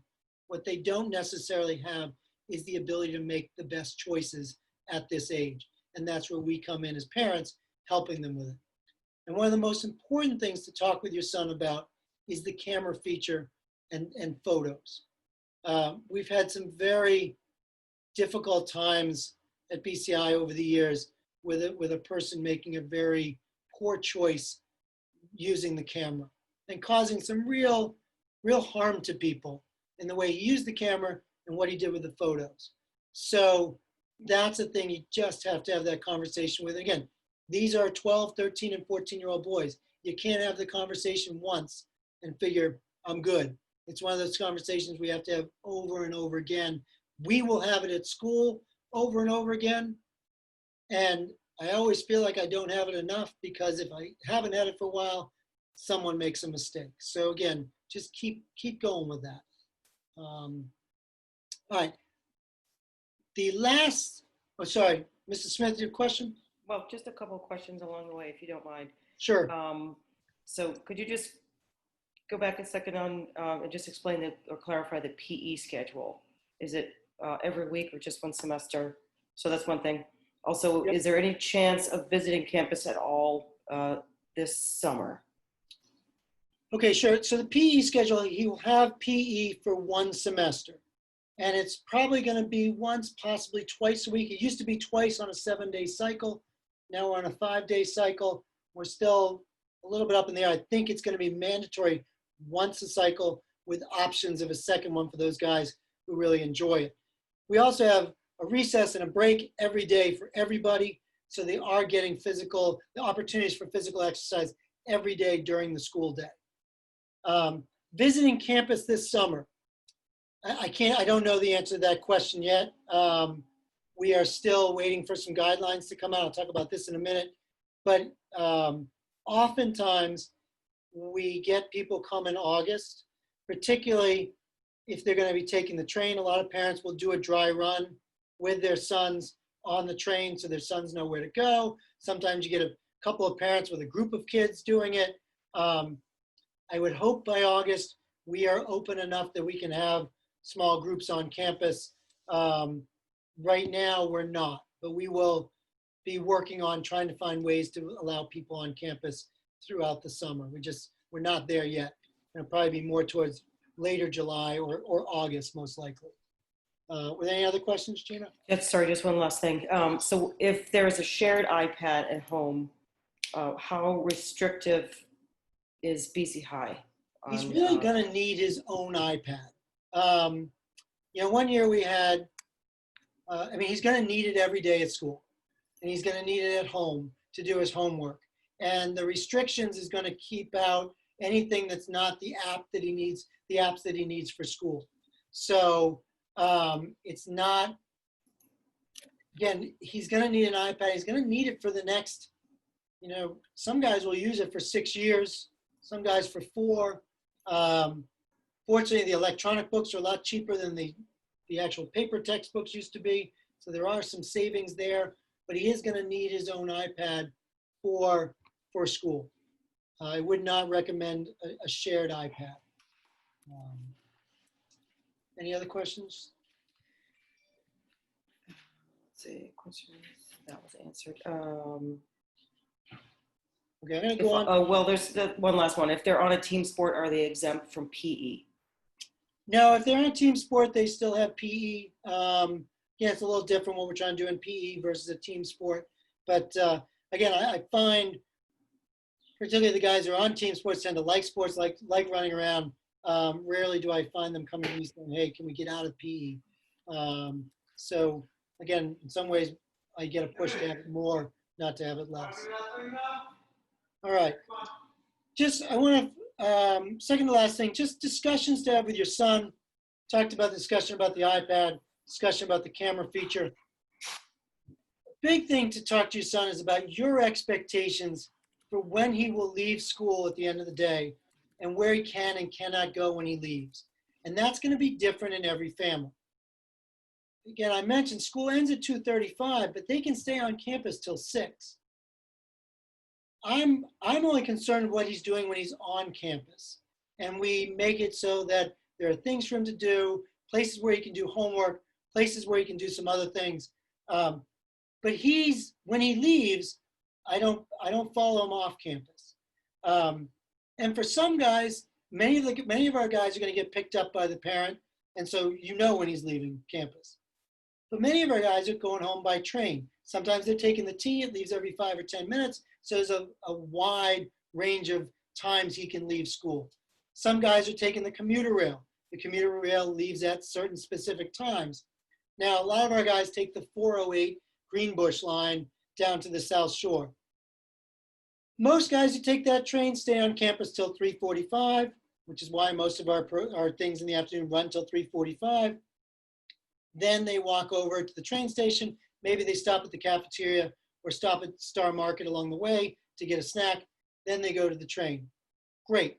What they don't necessarily have is the ability to make the best choices at this age. And that's where we come in as parents, helping them with it. And one of the most important things to talk with your son about is the camera feature and photos. We've had some very difficult times at BCI over the years with a person making a very poor choice using the camera and causing some real harm to people in the way he used the camera and what he did with the photos. So that's a thing you just have to have that conversation with. Again, these are 12, 13, and 14-year-old boys. You can't have the conversation once and figure, I'm good. It's one of those conversations we have to have over and over again. We will have it at school over and over again. And I always feel like I don't have it enough because if I haven't had it for a while, someone makes a mistake. So again, just keep going with that. All right. The last, sorry, Mrs. Smith, your question? Well, just a couple of questions along the way, if you don't mind. Sure. So could you just go back a second on and just explain or clarify the PE schedule? Is it every week or just one semester? So that's one thing. Also, Is there any chance of visiting campus at all this summer? Okay, sure. So the PE schedule, he will have PE for one semester. And it's probably going to be once, possibly twice a week. It used to be twice on a 7-day cycle. Now we're on a 5-day cycle. We're still a little bit up in the air. I think it's going to be mandatory once a cycle with options of a second one for those guys who really enjoy it. We also have a recess and a break every day for everybody. So they are getting the opportunities for physical exercise every day during the school day. Visiting campus this summer. I don't know the answer to that question yet. We are still waiting for some guidelines to come out. I'll talk about this in a minute. But oftentimes we get people come in August, particularly if they're going to be taking the train. A lot of parents will do a dry run with their sons on the train so their sons know where to go. Sometimes you get a couple of parents with a group of kids doing it. I would hope by August we are open enough that we can have small groups on campus. Right now we're not, but we will be working on trying to find ways to allow people on campus throughout the summer. We're not there yet. It'll probably be more towards later July or August, most likely. Were there any other questions, Gina? Yes, sorry, just one last thing. So if there is a shared iPad at home, how restrictive is BC High? He's really going to need his own iPad. One year we had, he's going to need it every day at school, and he's going to need it at home to do his homework. And the restrictions is going to keep out anything that's not the app that he needs, the apps that he needs for school. So it's not, again, he's going to need an iPad. He's going to need it for the next, some guys will use it for 6 years, some guys for 4. Fortunately, the electronic books are a lot cheaper than the actual paper textbooks used to be. So there are some savings there, but he is going to need his own iPad for school. I would not recommend a shared iPad. Any other questions? Let's see, questions that was answered. Okay, I'm going to go on. Well, there's one last one. If they're on a team sport, are they exempt from PE? No, if they're in a team sport, they still have PE. It's a little different what we're trying to do in PE versus a team sport. But again, I find particularly the guys who are on team sports tend to like sports, like running around. Rarely do I find them coming to me saying, hey, can we get out of PE? So again, in some ways, I get a push to have it more, not to have it less. All right. Just, I want to, second to last thing, just discussions to have with your son. Talked about the discussion about the iPad, discussion about the camera feature. Big thing to talk to your son is about your expectations for when he will leave school at the end of the day and where he can and cannot go when he leaves. And that's going to be different in every family. Again, I mentioned school ends at 2:35, but they can stay on campus till 6. I'm only concerned what he's doing when he's on campus. And we make it so that there are things for him to do, places where he can do homework, places where he can do some other things. But when he leaves, I don't follow him off campus. And for some guys, many of our guys are going to get picked up by the parent, and so you know when he's leaving campus. But many of our guys are going home by train. Sometimes they're taking the T, it leaves every 5 or 10 minutes, so there's a wide range of times he can leave school. Some guys are taking the commuter rail. The commuter rail leaves at certain specific times. Now, a lot of our guys take the 408 Greenbush line down to the South Shore. Most guys who take that train stay on campus till 3:45, which is why most of our things in the afternoon run till 3:45. Then they walk over to the train station. Maybe they stop at the cafeteria or stop at Star Market along the way to get a snack. Then they go to the train. Great.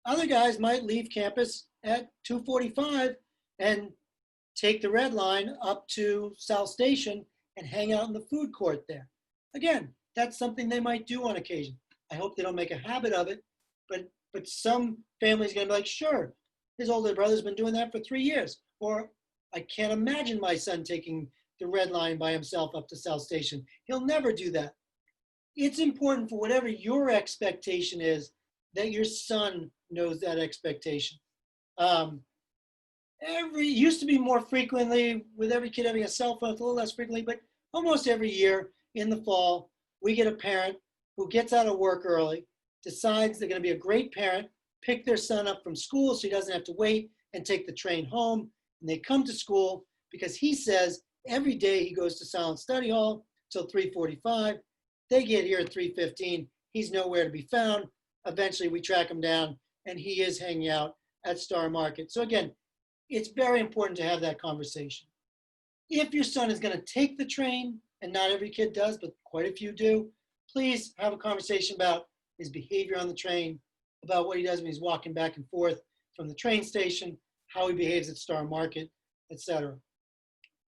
Other guys might leave campus at 2:45 and take the red line up to South Station and hang out in the food court there. Again, that's something they might do on occasion. I hope they don't make a habit of it, but some families are going to be like, sure, his older brother's been doing that for 3 years. Or I can't imagine my son taking the red line by himself up to South Station. He'll never do that. It's important for whatever your expectation is that your son knows that expectation. Used to be more frequently with every kid having a cell phone, it's a little less frequently, but almost every year in the fall, we get a parent who gets out of work early, decides they're going to be a great parent, pick their son up from school so he doesn't have to wait and take the train home. And they come to school because he says every day he goes to Silent Study Hall till 3:45. They get here at 3:15. He's nowhere to be found. Eventually we track him down and he is hanging out at Star Market. So again, it's very important to have that conversation. If your son is going to take the train, and not every kid does, but quite a few do, please have a conversation about his behavior on the train, about what he does when he's walking back and forth from the train station, how he behaves at Star Market, etc.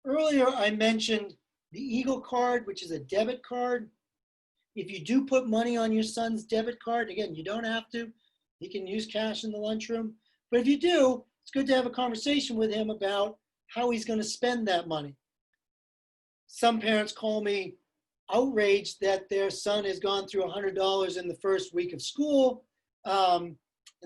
Earlier, I mentioned the Eagle card, which is a debit card. If you do put money on your son's debit card, again, you don't have to. He can use cash in the lunchroom. But if you do, it's good to have a conversation with him about how he's going to spend that money. Some parents call me outraged that their son has gone through $100 in the first week of school, and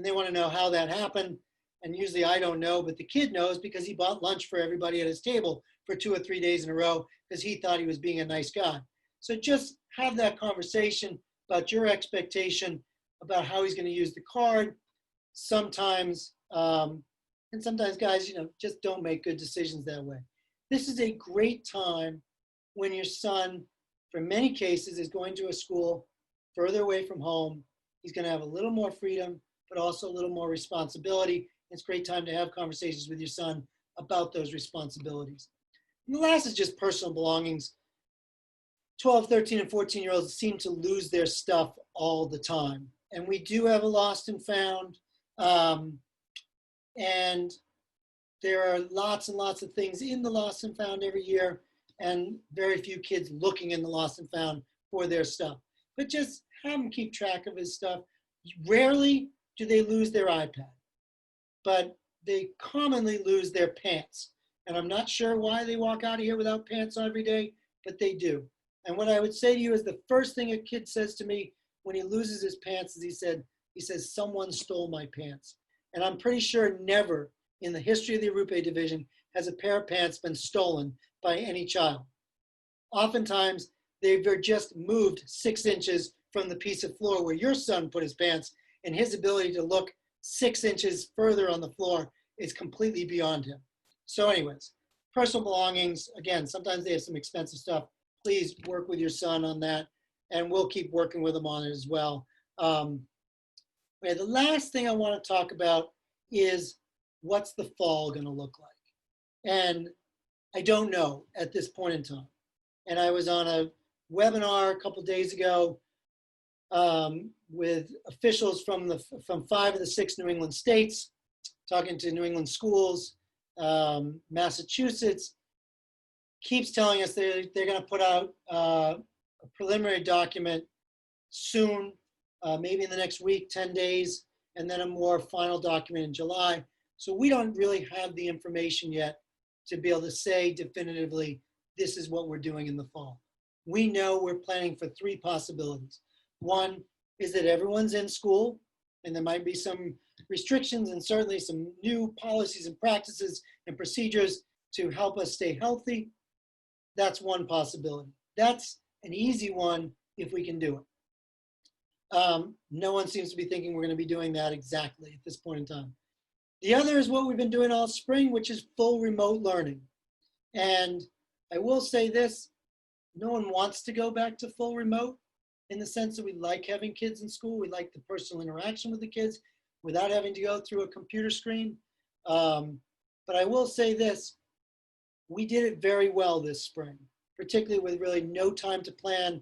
they want to know how that happened. And usually I don't know, but the kid knows because he bought lunch for everybody at his table for 2 or 3 days in a row because he thought he was being a nice guy. So just have that conversation about your expectation about how he's going to use the card. Sometimes, and sometimes guys, just don't make good decisions that way. This is a great time when your son, for many cases, is going to a school further away from home. He's going to have a little more freedom, but also a little more responsibility. It's a great time to have conversations with your son about those responsibilities. And the last is just personal belongings. 12, 13, and 14-year-olds seem to lose their stuff all the time. And we do have a lost and found. And there are lots and lots of things in the lost and found every year, and very few kids looking in the lost and found for their stuff. But just have them keep track of his stuff. Rarely do they lose their iPad, but they commonly lose their pants. And I'm not sure why they walk out of here without pants on every day, but they do. And what I would say to you is the first thing a kid says to me when he loses his pants is he says, someone stole my pants. And I'm pretty sure never in the history of the Arupe division has a pair of pants been stolen by any child. Oftentimes, they've just moved 6 inches from the piece of floor where your son put his pants, and his ability to look 6 inches further on the floor is completely beyond him. So anyways, personal belongings, again, sometimes they have some expensive stuff. Please work with your son on that, and we'll keep working with him on it as well. Okay, the last thing I want to talk about is what's the fall going to look like? And I don't know at this point in time. And I was on a webinar a couple days ago with officials from 5 of the 6 New England states, talking to New England schools. Massachusetts keeps telling us they're going to put out a preliminary document soon, maybe in the next week, 10 days, and then a more final document in July. So we don't really have the information yet to be able to say definitively, this is what we're doing in the fall. We know we're planning for 3 possibilities. One is that everyone's in school, and there might be some restrictions and certainly some new policies and practices and procedures to help us stay healthy. That's one possibility. That's an easy one if we can do it. No one seems to be thinking we're going to be doing that exactly at this point in time. The other is what we've been doing all spring, which is full remote learning. And I will say this, no one wants to go back to full remote in the sense that we like having kids in school. We like the personal interaction with the kids without having to go through a computer screen. But I will say this, we did it very well this spring, particularly with really no time to plan.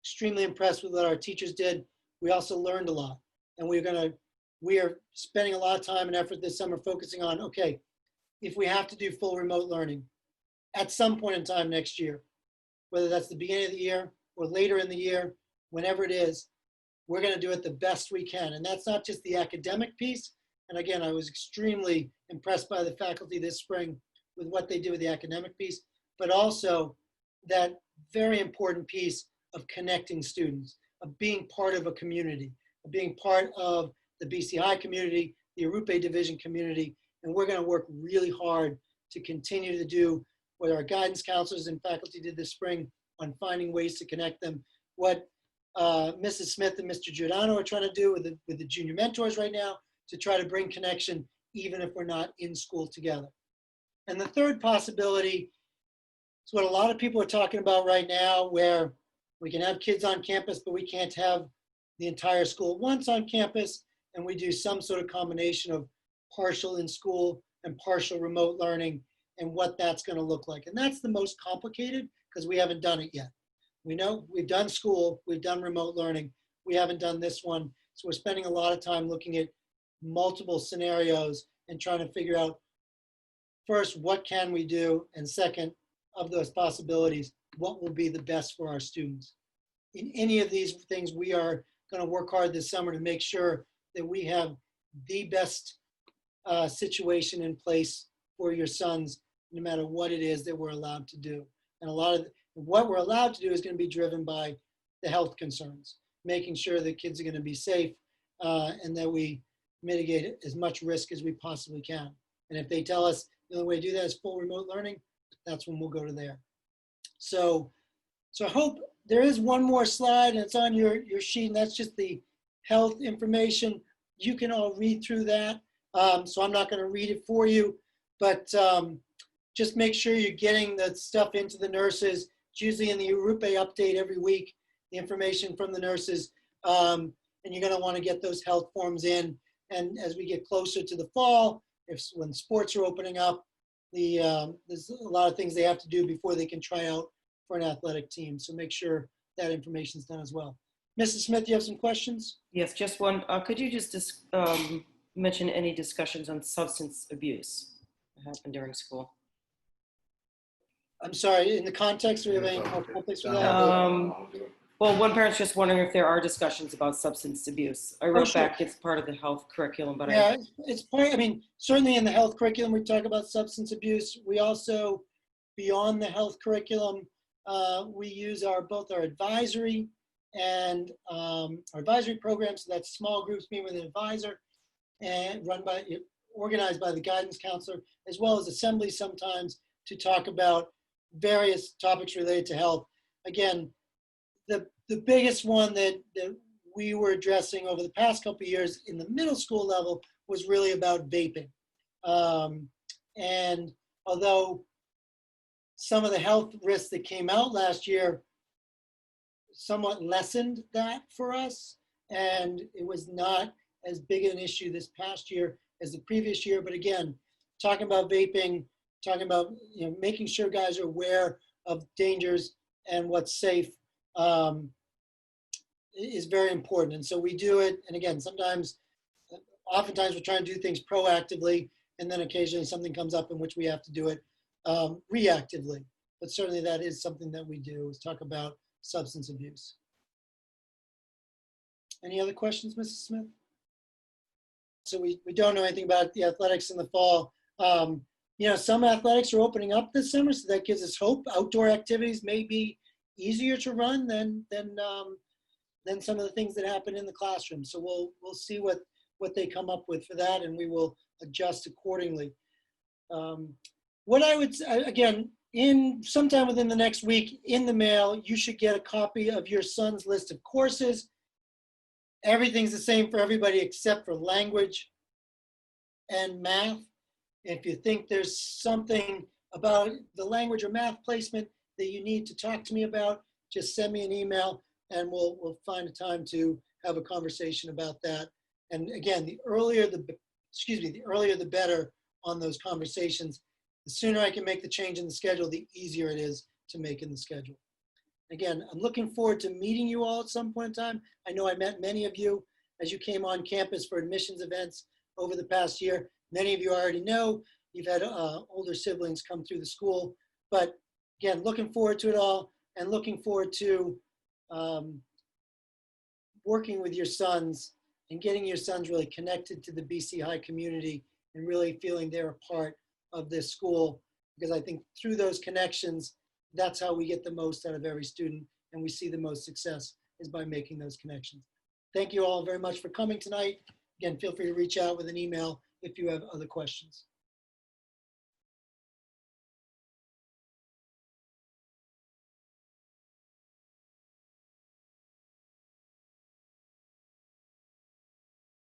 Extremely impressed with what our teachers did. We also learned a lot. And we are spending a lot of time and effort this summer focusing on, okay, if we have to do full remote learning at some point in time next year, whether that's the beginning of the year or later in the year, whenever it is, we're going to do it the best we can. And that's not just the academic piece. And again, I was extremely impressed by the faculty this spring with what they did with the academic piece, but also that very important piece of connecting students, of being part of a community, of being part of the BCI community, the Arupe Division community. And we're going to work really hard to continue to do what our guidance counselors and faculty did this spring on finding ways to connect them. What Mrs. Smith and Mr. Giordano are trying to do with the junior mentors right now to try to bring connection, even if we're not in school together. And the third possibility is what a lot of people are talking about right now, where we can have kids on campus, but we can't have the entire school at once on campus, and we do some sort of combination of partial in school and partial remote learning, and what that's going to look like. And that's the most complicated because we haven't done it yet. We know we've done school, we've done remote learning, we haven't done this one. So we're spending a lot of time looking at multiple scenarios and trying to figure out, first, what can we do? And second, of those possibilities, what will be the best for our students? In any of these things, we are going to work hard this summer to make sure that we have the best situation in place for your sons, no matter what it is that we're allowed to do. And a lot of what we're allowed to do is going to be driven by the health concerns, making sure that kids are going to be safe and that we mitigate as much risk as we possibly can. And if they tell us the only way to do that is full remote learning, that's when we'll go to there. So I hope there is one more slide, and it's on your sheet, and that's just the health information. You can all read through that. So I'm not going to read it for you, but just make sure you're getting the stuff into the nurses. It's usually in the Arupe update every week, the information from the nurses. And you're going to want to get those health forms in. And as we get closer to the fall, when sports are opening up, there's a lot of things they have to do before they can try out for an athletic team. So make sure that information is done as well. Mrs. Smith, you have some questions? Yes, just one. Could you just mention any discussions on substance abuse that happened during school? I'm sorry, in the context, do we have any topics for that? Well, one parent's just wondering if there are discussions about substance abuse. I wrote back, it's part of the health curriculum, but yeah, it's part, I mean, certainly in the health curriculum, we talk about substance abuse. We also, beyond the health curriculum, we use both our advisory and our advisory programs. So that's small groups meeting with an advisor and organized by the guidance counselor, as well as assemblies sometimes to talk about various topics related to health. Again, the biggest one that we were addressing over the past couple of years in the middle school level was really about vaping. And although some of the health risks that came out last year somewhat lessened that for us, and it was not as big an issue this past year as the previous year. But again, talking about vaping, talking about making sure guys are aware of dangers and what's safe is very important. And so we do it. And again, oftentimes we're trying to do things proactively, and then occasionally something comes up in which we have to do it reactively. But certainly that is something that we do, is talk about substance abuse. Any other questions, Mrs. Smith? So we don't know anything about the athletics in the fall. Some athletics are opening up this summer, so that gives us hope. Outdoor activities may be easier to run than some of the things that happen in the classroom. So we'll see what they come up with for that, and we will adjust accordingly. What I would, again, sometime within the next week in the mail, you should get a copy of your son's list of courses. Everything's the same for everybody except for language and math. If you think there's something about the language or math placement that you need to talk to me about, just send me an email and we'll find a time to have a conversation about that. And again, the earlier the better on those conversations. The sooner I can make the change in the schedule, the easier it is to make in the schedule. Again, I'm looking forward to meeting you all at some point in time. I know I met many of you as you came on campus for admissions events over the past year. Many of you already know. You've had older siblings come through the school. But again, looking forward to it all, and looking forward to working with your sons and getting your sons really connected to the BC High community and really feeling they're a part of this school. Because I think through those connections, that's how we get the most out of every student, and we see the most success is by making those connections. Thank you all very much for coming tonight. Again, feel free to reach out with an email if you have other questions.